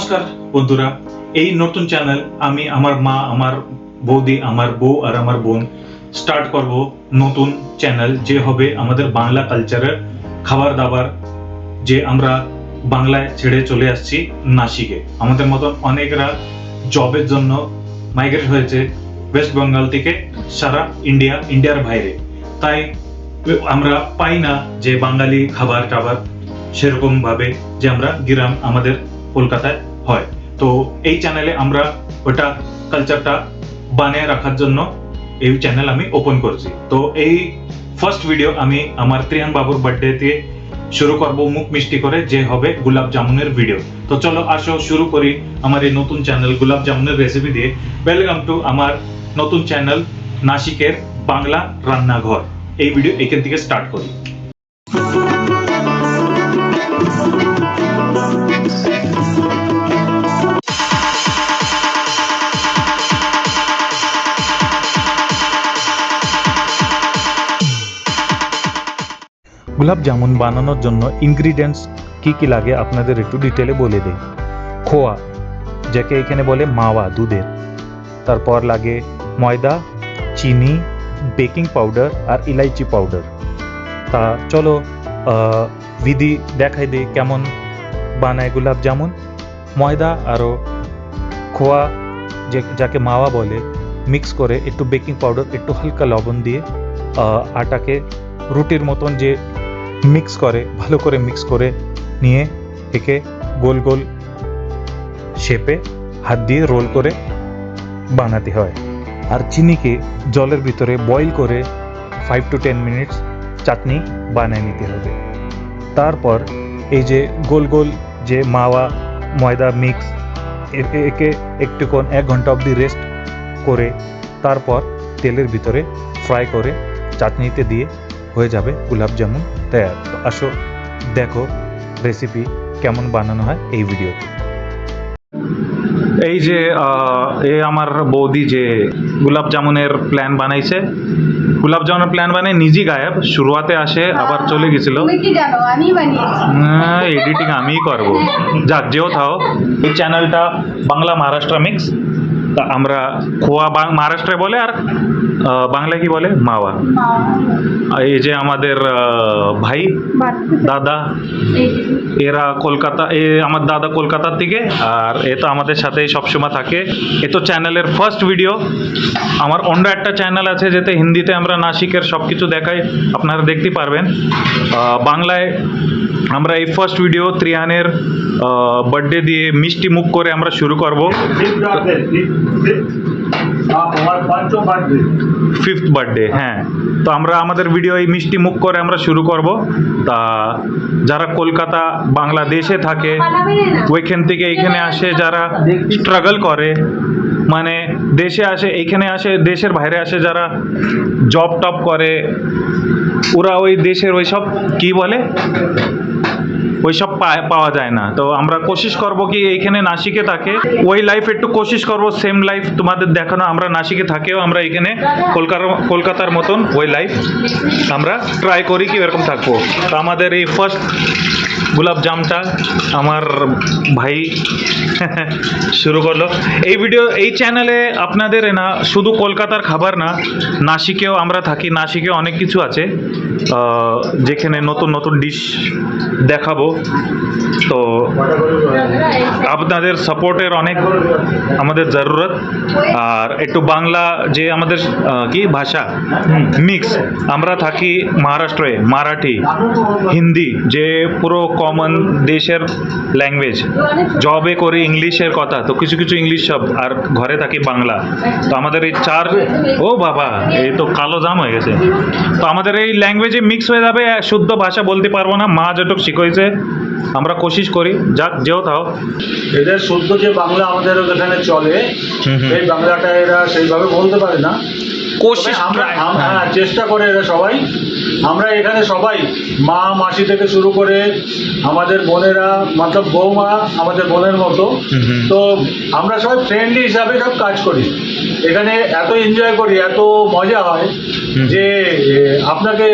নমস্কার বন্ধুরা, এই নতুন চ্যানেল আমি আমার মা, আমার বৌদি, আমার বউ আর আমার বোন স্টার্ট করব নতুন চ্যানেল, যে হবে আমাদের বাংলা কালচারের খাবার দাবার, যে আমরা বাংলায় ছেড়ে চলে আসছি নাসিকে। আমাদের মতন অনেকরা জবের জন্য মাইগ্রেট হয়েছে ওয়েস্ট বেঙ্গল থেকে সারা ইন্ডিয়ার বাইরে। তাই আমরা পাই না যে বাঙালি খাবার টাবার সেরকম ভাবে যে আমরা গ্রাম আমাদের কলকাতায় হয়। তো এই চ্যানেলে আমরা ওটা কালচারটা বানিয়ে রাখার জন্য এই চ্যানেল আমি ওপেন করছি। তো এই ফার্স্ট ভিডিও আমি আমার ত্রিয়ান বাবুর বার্থডেতে শুরু করব মুখ মিষ্টি করে, যে হবে গোলাপ জামুনের ভিডিও। তো চলো আসো শুরু করি আমার এই নতুন চ্যানেল গোলাপ জামুনের রেসিপি দিয়ে। ওয়েলকাম টু আমার নতুন চ্যানেল নাসিকের বাংলা রান্নাঘর। এই ভিডিও এখান থেকে স্টার্ট করি। গোলাপ জামুন বানানোর জন্য ইনগ্রিডিয়েন্টস কি কি লাগে আপনাদের একটু ডিটেলে বলে দেই। খোয়া, যাকে এখানে বলে মাওয়া দুধের, তারপর লাগে ময়দা, চিনি, বেকিং পাউডার আর ইলাইচি পাউডার। তা চলো বিধি দেখাই দিই কেমন বানায় গোলাপ জামুন। ময়দা আরও খোয়া, যাকে মাওয়া বলে, মিক্স করে একটু বেকিং পাউডার, একটু হালকা লবণ দিয়ে আটাকে রুটির মতন যে মিক্স করে, ভালো করে মিক্স করে নিয়ে একে গোল গোল শেপে হাত দিয়ে রোল করে বানাতে হয়। আর চিনিকে জলের ভিতরে বয়েল করে 5 to 10 মিনিটস চাটনি বানিয়ে নিতে হবে। তারপর এই যে গোল গোল যে মাওয়া ময়দা মিক্স, একে একটুক্ষণ 1 ঘন্টা অবধি রেস্ট করে তারপর তেলের ভিতরে ফ্রাই করে চাটনিতে দিয়ে হয়ে যাবে গোলাপ জামুন তৈরি। তো আসো দেখো রেসিপি কেমন বানানো হয় এই ভিডিওতে। এই যে এ আমার বৌদি যে গোলাপ জামুনের প্ল্যান বানাইছে, গোলাপ জামুনের প্ল্যান বানাই নিজেই গায়েব, শুরুয়াতে আসে আবার চলে গেছিল। এডিটিং আমিই করবো, যাক যেও থাও। এই চ্যানেলটা বাংলা মহারাষ্ট্র মিক্স। তা আমরা খোয়া মহারাষ্ট্রে বলে, আর বাংলায় কি বলে মাওয়া। এই যে আমাদের ভাই দাদা, এরা কলকাতা, আমার দাদা কলকাতার থেকে, আর এ তো আমাদের সাথেই সবসময় থাকে। এ তো চ্যানেলের ফার্স্ট ভিডিও। আমার অন্য একটা চ্যানেল আছে যেতে হিন্দিতে আমরা নাসিকের সব কিছু দেখাই, আপনারা দেখতে পারবেন। বাংলায় আমরা এই ফার্স্ট ভিডিও ত্রিয়ানের বার্থডে দিয়ে মিষ্টি মুখ করে আমরা শুরু করব। 5th বার্থডে, হ্যাঁ। তো আমরা আমাদের ভিডিও এই মিষ্টি মুখ করে আমরা শুরু করব। তা যারা কলকাতা বাংলাদেশে থাকে ওইখান থেকে এইখানে আসে, যারা স্ট্রাগল করে, মানে দেশে আসে এইখানে আসে, দেশের বাইরে আসে যারা জব টপ করে, ওরা ওই দেশের ওইসব কি বলে ওইসব পাওয়া যায় না। তো আমরা কোশিশ করব কি এইখানে নাসিকে থাকে ওই লাইফ একটু কোশিশ করব, সেম লাইফ তোমাদের দেখানো। আমরা নাসিকে থাকেও আমরা এখানে কলকাতার মতন ওই লাইফ আমরা ট্রাই করি কি এরকম থাকবো। তো আমাদের এই ফার্স্ট গোলাপ জামটা আমার ভাই শুরু করলো। এই ভিডিও এই চ্যানেলে আপনাদের না শুধু কলকাতার খাবার না, নাসিকেও আমরা থাকি, নাসিকেও অনেক কিছু আছে যেখানে নতুন নতুন ডিশ দেখাবো। তো আপনাদের সাপোর্টের অনেক আমাদের জরুরত। আর একটু বাংলা যে আমাদের কি ভাষা মিক্স, আমরা থাকি মহারাষ্ট্রে, মারাঠি, হিন্দি যে পুরো কমন দেশের ল্যাঙ্গুয়েজ, জবে করি ইংলিশের কথা, তো কিছু কিছু ইংলিশ সব, আর ঘরে থাকি বাংলা। তো আমাদের এই চার, ও বাবা এই তো কালো জাম হয়ে গেছে। তো আমাদের এই ল্যাঙ্গুয়েজে মিক্স হয়ে যাবে, শুদ্ধ ভাষা বলতে পারবো না, মা যেটুকু শিখাইছে আমরা কোশিশ করি, যাক যেও থাও। এদের শুদ্ধ যে বাংলা আমাদের এখানে চলে, সেই বাংলাটা এরা সেইভাবে বলতে পারে না। কোশিশ চেষ্টা করে এরা সবাই। আমরা এখানে সবাই মা মাসি থেকে শুরু করে আমাদের বোনেরা, মতলব বৌমা আমাদের বোনের মতো, তো আমরা সবাই ফ্রেন্ডলি হিসাবে সব কাজ করি এখানে। এত এনজয় করি, এত মজা হয় যে আপনাকে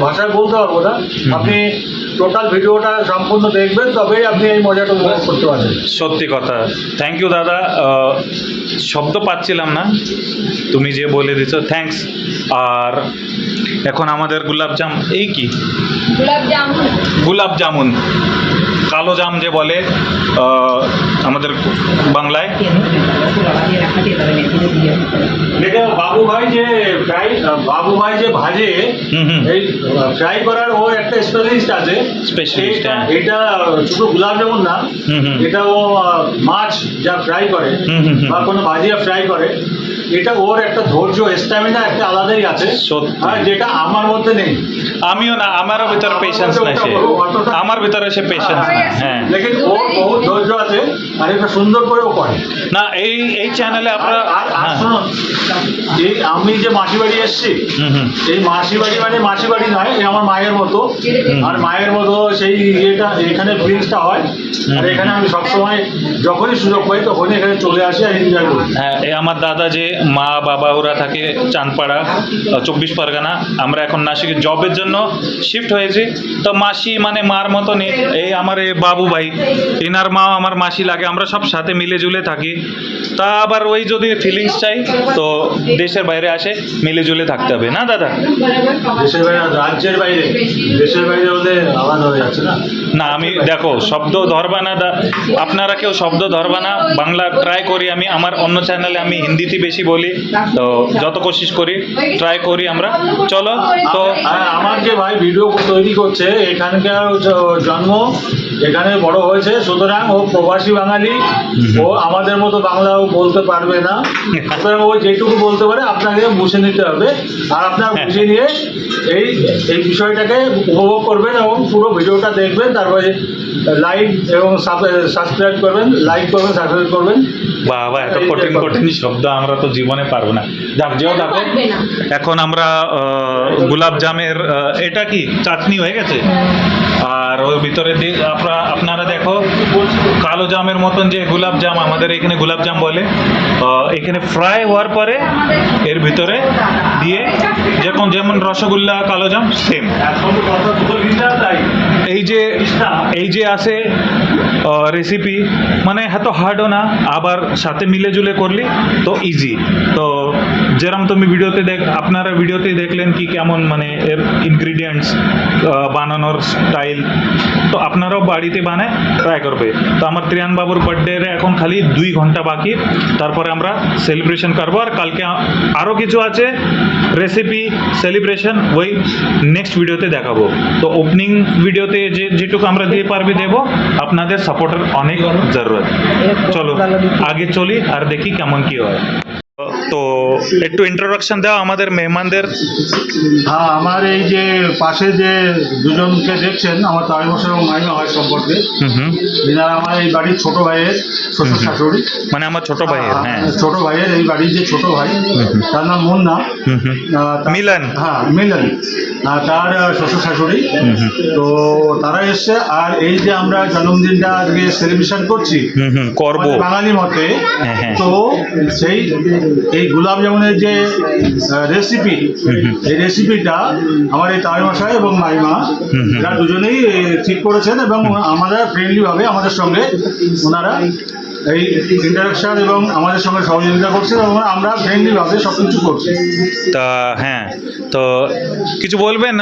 ভাষায় বলতে পারবো না। আপনি টোটাল ভিডিওটা সম্পূর্ণ দেখবেন, তবেই আপনি এই মজাটা উপভোগ করতে পারবেন। সত্যি কথা, থ্যাংক ইউ দাদা। শব্দ পাচ্ছিলাম না, তুমি যে বলে দিছো, থ্যাঙ্কস। আর এখন আমাদের গোলাপজাম, এই কি গোলাপ জামুন, কালো জাম যে বলে আমাদের বাংলায়। এটা বাবু ভাই যে ভাজে, এই ফ্রাই করার ও একটা স্পেশালিস্ট আছে। Specialist, হ্যাঁ। এটা শুধু গোলাপ জামুন না, এটা ও মাছ যা ফ্রাই করে বা কোনো ভাজিয়া ফ্রাই করে, এটা ওর একটা ধৈর্য, স্ট্যামিনা একটা আলাদাই আছে, সত্যি। যেটা আমার মধ্যে নেই। আমিও না, আমারও ভিতরে পেশেন্স নাই, সে আমার ভিতরে সে পেশেন্স না। হ্যাঁ, লেকিন ওর বহুত ধৈর্য আছে, আর এটা সুন্দর করেও করে। না এই চ্যানেলে আপনারা আর শুনুন, এই আমি যে মাসি বাড়ি এসেছি, এই মাসি বাড়ি মানে মাসি বাড়ি নয়, এই আমার মায়ের মতো। আর মায়ের মতো সেই ইয়েটা এখানে ফিলিংসটা হয়। আর এখানে আমি সবসময় যখনই সুযোগ পাই তখনই এখানে চলে আসি আর এনজয় করি। হ্যাঁ, এই আমার দাদা যে মা বাবা ওরা থাকে চাঁদপাড়া 24 পরগনা, আমরা এখন নাসিকে জবের জন্য শিফট হয়েছি। তো মাসি মানে মার মতনই, এই আমার এই বাবু ভাই, এনার মা আমার মাসি লাগে, আমরা সব সাথে মিলে জুলে থাকি। তা আবার ওই যদি ফিলিংস চাই তো দেশের বাইরে আসে, মিলে জুলে থাকতে হবে, না দাদা? দেশের বাইরে, রাজ্যের বাইরে, দেশের বাইরে হলে আলাদা হয়ে যাচ্ছে না। না, আমি দেখো শব্দ ধরবা না, আপনারা কেউ শব্দ ধরবা না। বাংলা ট্রাই করি আমি, আমার অন্য চ্যানেলে আমি হিন্দিতে বেশি বলি, তো যত কোশিশ করি, ট্রাই করি আমরা। চলো তো। আর আমার যে ভাই ভিডিও তৈরি করছে, এখানকার জন্ম, এখানে বড় হয়েছে, সুতরাং ও প্রবাসী বাঙালি, ও আমাদের মতো বাংলাও বলতে পারবে না। সুতরাং ও যেটুকু বলতে পারে আপনাকে বুঝে নিতে হবে, আর আপনার বুঝে নিয়ে এই এই বিষয়টাকে উপভোগ করবেন এবং পুরো ভিডিওটা দেখবেন, তারপরে লাইক এবং সাবস্ক্রাইব করবেন, লাইক করবেন, সাবস্ক্রাইব করবেন। বাবা, এত কঠিন কঠিন শব্দ আমরা তো জীবনে পারবো না। যাক, যেও দেখো এখন আমরা গোলাপ জামের এটা কি চাটনি হয়ে গেছে, আর ওর ভিতরে আপনারা দেখো কালো জামের মতন যে গোলাপ জাম, আমাদের এখানে গোলাপ জাম বলে, এখানে ফ্রাই হওয়ার পরে এর ভিতরে দিয়ে যেমন রসগোল্লা কালো জাম সেম। এই যে আছে রেসিপি, মানে এত হার্ডও না, আবার সাথে মিলে জুলে করলি তো ইজি। তো যেরকম তুমি আপনারা ভিডিওতে দেখলেন কি কেমন মানে এর ইনগ্রিডিয়েন্টস, বানানোর স্টাইল, তো আপনারাও বাড়িতে বানায় ট্রাই করবে। তো আমার ত্রিয়ান বাবুর বার্থডে এখন খালি 2 ঘন্টা বাকি, তারপরে আমরা সেলিব্রেশন করবো। আর কালকে আরও কিছু আছে রেসিপি, সেলিব্রেশন, ওই নেক্সট ভিডিওতে দেখাবো। তো ওপেনিং ভিডিওতে যেটুকু আমরা দিয়ে পারবি দেবো, আপনাদের সাপোর্টের অনেক জরুরত। চলো আগে চলি আর দেখি কেমন কি হয়। তো একটু ইন্ট্রোডাকশন দাও আমাদের মেহমানদের। হ্যাঁ, আমার এই যে পাশে যে দুজনকে দেখছেন, আমার তারিমশাই এবং মাইমা হয় সম্পর্কে। এনারা আমার এই বাড়ির ছোট ভাইয়ের শ্বশুর শাশুড়ি, মানে আমার ছোট ভাইয়ের। হ্যাঁ, ছোট ভাইয়ের, এই বাড়ির যে ছোট ভাই, তার নাম মুন্না। মিলন। হ্যাঁ, মিলন, তার শ্বশুর শাশুড়ি। তো তারা এসছে, আর এই যে আমরা জন্মদিনটা আজকে সেলিব্রেশন করছি করবো বাঙালি মতে, হ্যাঁ। তো এই গোলাপ জামুনের যে রেসিপি, এই রেসিপিটা আমার এই তারিমশাই এবং মাইমা এরা দুজনেই ঠিক করেছেন, এবং আমরা ফ্রেন্ডলি ভাবে আমাদের সঙ্গে ওনারা এই ইন্টারাকশন এবং আমাদের সঙ্গে সহযোগিতা করছে, এবং আমরা ফ্রেন্ডলি ভাবে সব কিছু করছি। তা হ্যাঁ, তো কিছু বলবেন?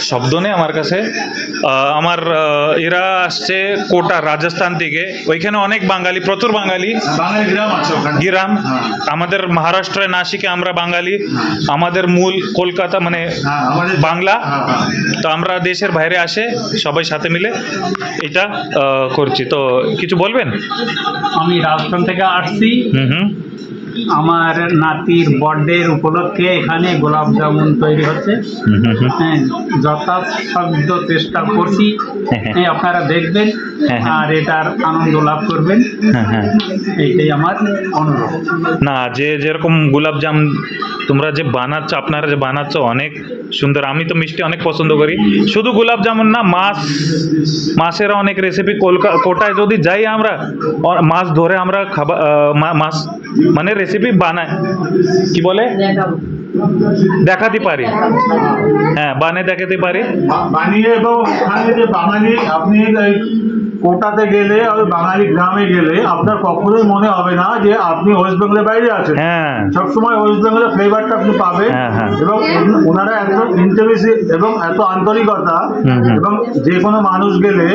শব্দ নেই আমার কাছে। আমার এরা আসছে কোটা, রাজস্থান থেকে, ওইখানে অনেক বাঙালি, প্রচুর বাঙালি গ্রাম আছে ওখানে, গ্রাম। আমাদের মহারাষ্ট্রে নাসিকে আমরা বাঙালি, আমাদের মূল কলকাতা, মানে বাংলা। তো আমরা দেশের বাইরে আসে সবাই সাথে মিলে এটা করছি। তো কিছু বলবেন? আমি রাজস্থান থেকে আসছি। আমার নাতির বার্থডে উপলক্ষে এখানে গোলাপ জামুন তৈরি হচ্ছে। হ্যাঁ, যথাসাধ্য চেষ্টা করছি, আপনারা দেখবেন আর এটার আনন্দ লাভ করবেন, এইটাই আমার অনুরোধ। না, যেরকম গোলাপ জাম তোমরা যে বানাচ্ছ, আপনারা যে বানাচ্ছ অনেক সুন্দর। আমি তো মিষ্টি অনেক পছন্দ করি, শুধু গোলাপ জামুন না, মাছের অনেক রেসিপি। কোটায় যদি যাই আমরা, মাছ ধরে আমরা মাছ মানে রেসিপি বানাই, কি বলে দেখাতে পারি, হ্যাঁ বানে দেখাতে পারি। বানিয়ে এবং ওখানে যে বাঙালি, আপনি এই কোটাতে গেলে আর বাঙালি গ্রামে গেলে আপনার কখনোই মনে হবে না যে আপনি ওয়েস্ট বেঙ্গলের বাইরে আছেন। হ্যাঁ সবসময় ওয়েস্ট বেঙ্গলের ফ্লেভারটা আপনি পাবেন। হ্যাঁ, হ্যাঁ। এবং ওনারা এত ইন্টারেস্ট এবং এত আন্তরিকতা, এবং যে কোনো মানুষ গেলে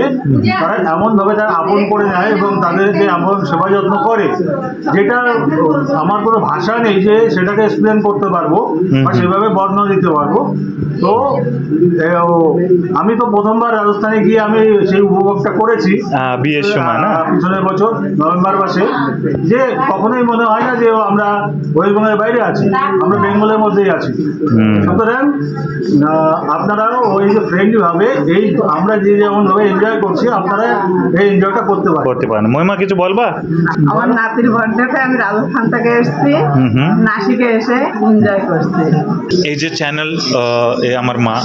তারা এমন ভাবে তারা আপন করে নেয় এবং তাদেরকে এমন সেবা যত্ন করে, যেটা আমার কোনো ভাষা নেই যে সেটাকে এক্সপ্লেন করতে পারবো বা সেভাবে বর্ণনা দিতে পারবো। তো আমি তো প্রথমবার রাজস্থানে গিয়ে আমি সেই উপভোগটা করেছি বিয়ের সময় না? পিছনের বছর নভেম্বর মাসে, যে কখনোই মনে হয় না যে আমরা ওয়েস্ট বেঙ্গলের বাইরে আছি, আমরা বেঙ্গলের মধ্যেই আছি। সুতরাং আপনারাও ওই যে ফ্রেন্ডলি ভাবে এই আমরা যে যেমন ভাবে এনজয় করছি, আপনারা এই এনজয়টা করতে পারেন। মহিমা কিছু বলবা? আমার নাতির বার্থডেতে আমি রাজস্থান থেকে এসেছি, নাসিকে এসে এনজয় করছি। এই যে চ্যানেল, এ আমার মা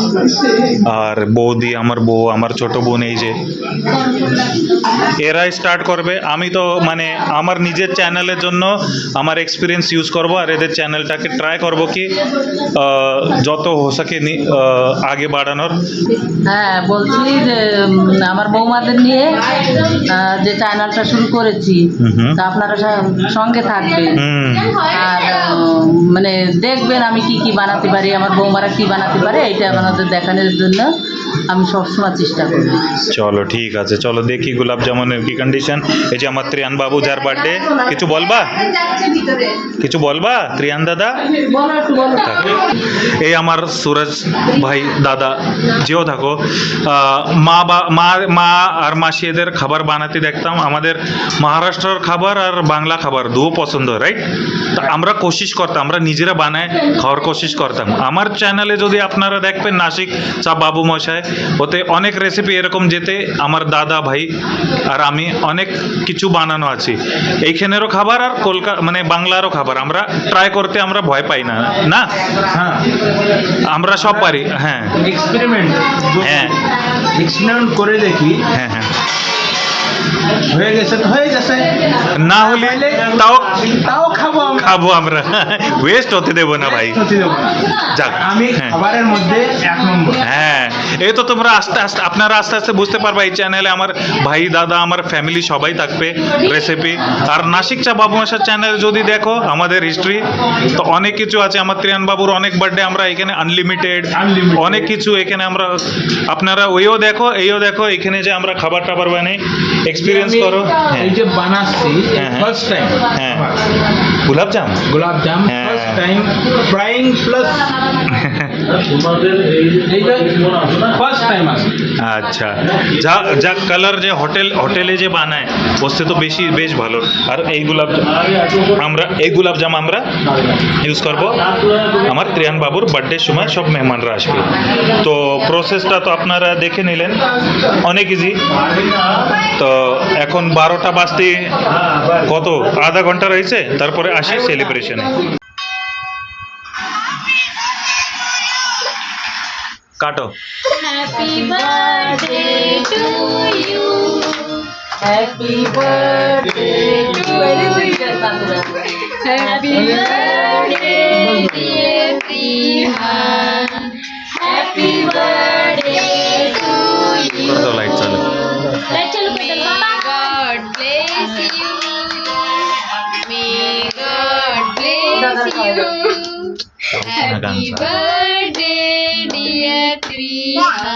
আর বৌদি, আমার বউ, আমার ছোট বোন, এই যে এরাই স্টার্ট করবে। আমি তো মানে আমার নিজের চ্যানেলের জন্য আমার এক্সপিরিয়েন্স ইউজ করব, আর এদের চ্যানেলটাকে ট্রাই করব কি যত হোসাকে আগে বাড়ানোর। হ্যাঁ বলছি যে আমার বৌমাদের নিয়ে যে চ্যানেলটা শুরু করেছি, তা আপনারা সঙ্গে থাকবেন আর মানে দেখবেন আমি কি কি বানাতে পারি, আমার বৌমারা কি বানাতে পারে, এইটা আপনাদের দেখানোর জন্য আমি সবসময় চেষ্টা করি। চলো ঠিক আছে, চলো দেখি গোলাপ জামুনের কি কন্ডিশন। এই যে আমার ত্রিয়ান বাবু যার বার্থডে, কিছু বলবা? কিছু বলবা ত্রিয়ান দাদা? বলো একটু বলো। এই আমার সুরজ ভাই দাদা, যেও থাকো, মা আর মাসি এদের খাবার বানাতে দেখতাম। আমাদের মহারাষ্ট্রের খাবার আর বাংলা খাবার দুও পছন্দ, রাইট? তা আমরা কোশিশ করতাম, আমরা নিজেরা বানায় খাওয়ার কোশিশ করতাম। আমার চ্যানেলে যদি আপনারা দেখবেন নাসিক চা বাবু মশাই, ওতে অনেক রেসিপি এরকম যেতে আমার দাদা ভাই আর আমি অনেক কিছু বানানো আছে। এইখানেরও খাবার আর মানে বাংলারও খাবার আমরা ট্রাই করতে আমরা ভয় পাই না, না হ্যাঁ, আমরা সব পারি। হ্যাঁ এক্সপেরিমেন্ট হ্যাঁ করে দেখি, হ্যাঁ হ্যাঁ, হয়ে গেছে তো হয়ে গেছে, না হলে তাও তাও খাবো আমরা, ওয়েস্ট হতে দেবো না ভাই। যাক, আমি হ্যাঁ। খাবারের মধ্যে 1 নম্বর। হ্যাঁ, এই তো তোমরা আপনারা আস্তে আস্তে বুঝতে পারবে। এই চ্যানেলে আমার ভাই দাদা আমার ফ্যামিলি সবাই থাকবে রেসিপি। আর নাসিক চা বাবু মশার চ্যানেল যদি দেখো আমাদের হিস্ট্রি তো অনেক কিছু আছে। আমার ত্রিয়ান বাবুর অনেক বার্থডে আমরা এখানে আনলিমিটেড অনেক কিছু এখানে আমরা, আপনারা ওইও দেখো এইও দেখো, এখানে যে আমরা খাবার টাবার বানাই এক্সপিরিয়েন্স করো। হ্যাঁ এই যে বানাচ্ছি হ্যাঁ, ফার্স্ট টাইম, হ্যাঁ গোলাপ জাম গোলাপ জাম হ্যাঁ। ফার্স্ট টাইম, ফ্রাইং প্লাস এইটা ফার্স্ট টাইম আছে। আচ্ছা, যা যা কালার যে হোটেলে যে বানায় বসতে তো বেশ ভালো। আর এই গোলাপ জাম আমরা ইউজ করব আমার ত্রিয়ান বাবুর বার্থডের সময়, সব মেহমানরা আসবে। তো প্রসেসটা তো আপনারা দেখে নিলেন, অনেক ইজি। তো এখন 12টা বাজতে কত আধা ঘন্টা রয়েছে, তারপরে আসি সেলিব্রেশনে। কাটো। Happy birthday to you. Happy birthday to Happy birthday, dear Prihan. Happy birthday to you. कर दो लाइट चालू। Light चालू कर दो बाबा. God bless you. May God bless you. Happy birthday, dear Prihan.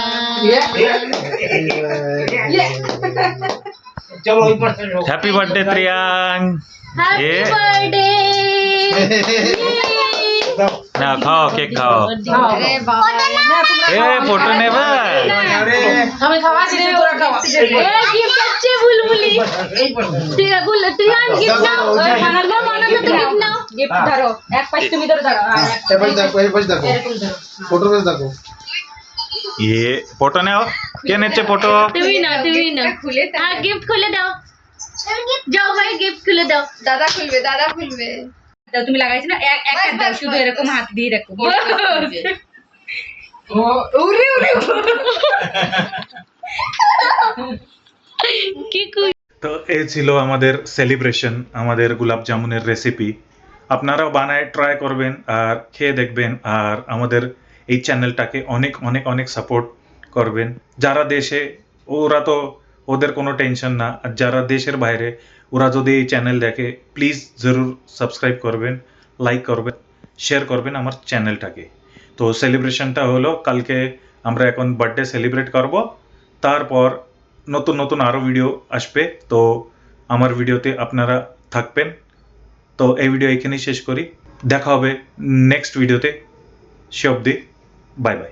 Happy birthday Triyang. Happy ये birthday. ना खाओ, cake खाओ। अरे बाबा ए फोटो नेवा। আমি খাওয়া দিছি, তোরা খাওয়া। गिफ्ट अच्छे बुलबुली तेरा बुल त्रियान गिफ्ट ना बानाना बानाना तो गिफ्ट ना গিফট ধরো, এক পাশ তুমি ধরো, ধরো ये फोटो ने क्या नेचे फोटो। তুমি না খুলে দাও गिफ्ट খুলে দাও যাও ভাই गिफ्ट খুলে দাও দাদা খুলবে তুমি লাগাইছো না, এক দাও শুধু, এরকম হাত দিয়ে রাখো। উরে কি কই তো এই ছিল আমাদের সেলিব্রেশন, আমাদের গোলাপ জামুনের রেসিপি। আপনারাও বানায় ট্রাই করবেন আর খেয়ে দেখবেন, আর আমাদের এই চ্যানেলটাকে অনেক অনেক অনেক সাপোর্ট করবেন। যারা দেশে ওরা তো ওদের কোনো টেনশন না, আর যারা দেশের বাইরে ওরা যদি এই চ্যানেল দেখে প্লিজ জরুর সাবস্ক্রাইব করবেন, লাইক করবেন, শেয়ার করবেন আমার চ্যানেলটাকে। তো সেলিব্রেশনটা হলো কালকে, আমরা এখন বার্থডে সেলিব্রেট করব, তারপর নতুন নতুন আরও ভিডিও আসবে। তো আমার ভিডিওতে আপনারা থাকবেন। তো এই ভিডিও এখানেই শেষ করি, দেখা হবে নেক্সট ভিডিওতে। সে অবধি বাই বাই।